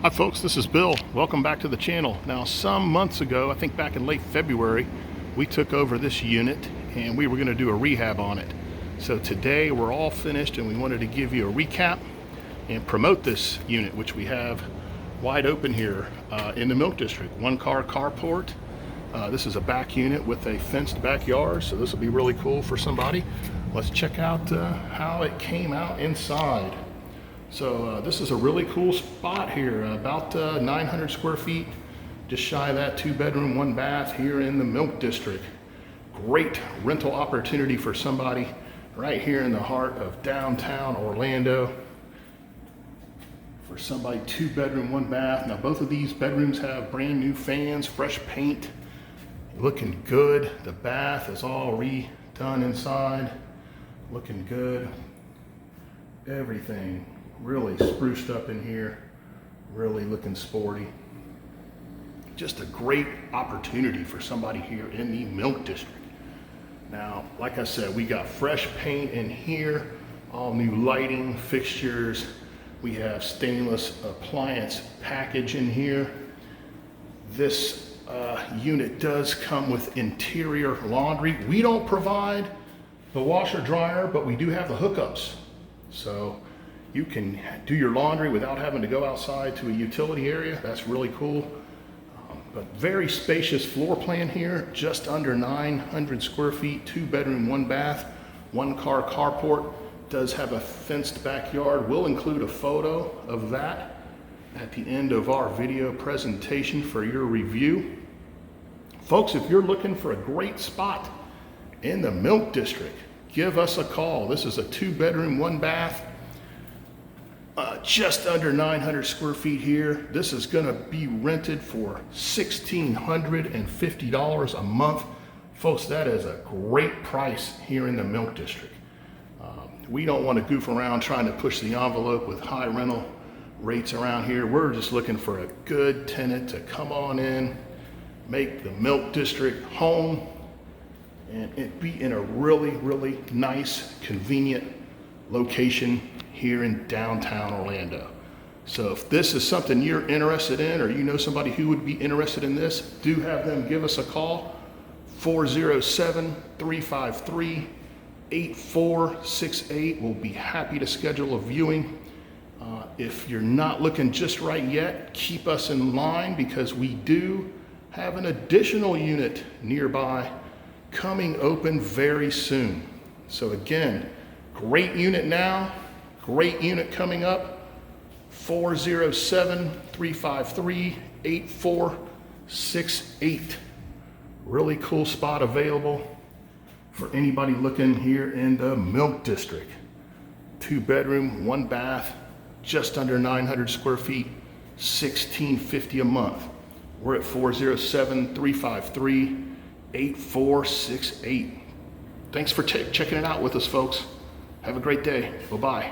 Hi folks, this is Bill. Welcome back to the channel. Now some months ago, I think back in late February, we took over this unit and we were going to do a rehab on it. So today we're all finished and we wanted to give you a recap and promote this unit, which we have wide open here in the Milk District. One car carport. This is a back unit with a fenced backyard, so this will be really cool for somebody. Let's check out how it came out inside. So this is a really cool spot here, about 900 square feet, just shy of that, 2-bedroom, 1-bath here in the Milk District. Great rental opportunity for somebody right here in the heart of downtown Orlando. For somebody, 2-bedroom, 1-bath. Now both of these bedrooms have brand new fans, fresh paint, looking good. The bath is all redone inside, looking good. Everything really spruced up in here, really looking sporty. Just a great opportunity for somebody here in the Milk District. Now, like I said, we got fresh paint in here, all new lighting, fixtures. We have stainless appliance package in here. This unit does come with interior laundry. We don't provide the washer dryer, but we do have the hookups. So you can do your laundry without having to go outside to a utility area. That's really cool. But very spacious floor plan here, just under 900 square feet, 2-bedroom, 1-bath, 1-car carport. Does have a fenced backyard. We'll include a photo of that at the end of our video presentation for your review. Folks, if you're looking for a great spot in the Milk District, give us a call. This is a 2-bedroom, 1-bath, just under 900 square feet here. This is going to be rented for $1,650 a month. Folks, that is a great price here in the Milk District. We don't want to goof around trying to push the envelope with high rental rates around here. We're just looking for a good tenant to come on in, make the Milk District home, and it be in a really, really nice, convenient location here in downtown Orlando. So if this is something you're interested in, or you know somebody who would be interested in this, do have them give us a call, 407-353-8468. We'll be happy to schedule a viewing. If you're not looking just right yet, keep us in line because we do have an additional unit nearby coming open very soon. So again, great unit now, great unit coming up, 407-353-8468. Really cool spot available for anybody looking here in the Milk District. 2-bedroom, 1-bath, just under 900 square feet, $1,650 a month. We're at 407-353-8468. Thanks for checking it out with us, folks. Have a great day. Bye-bye.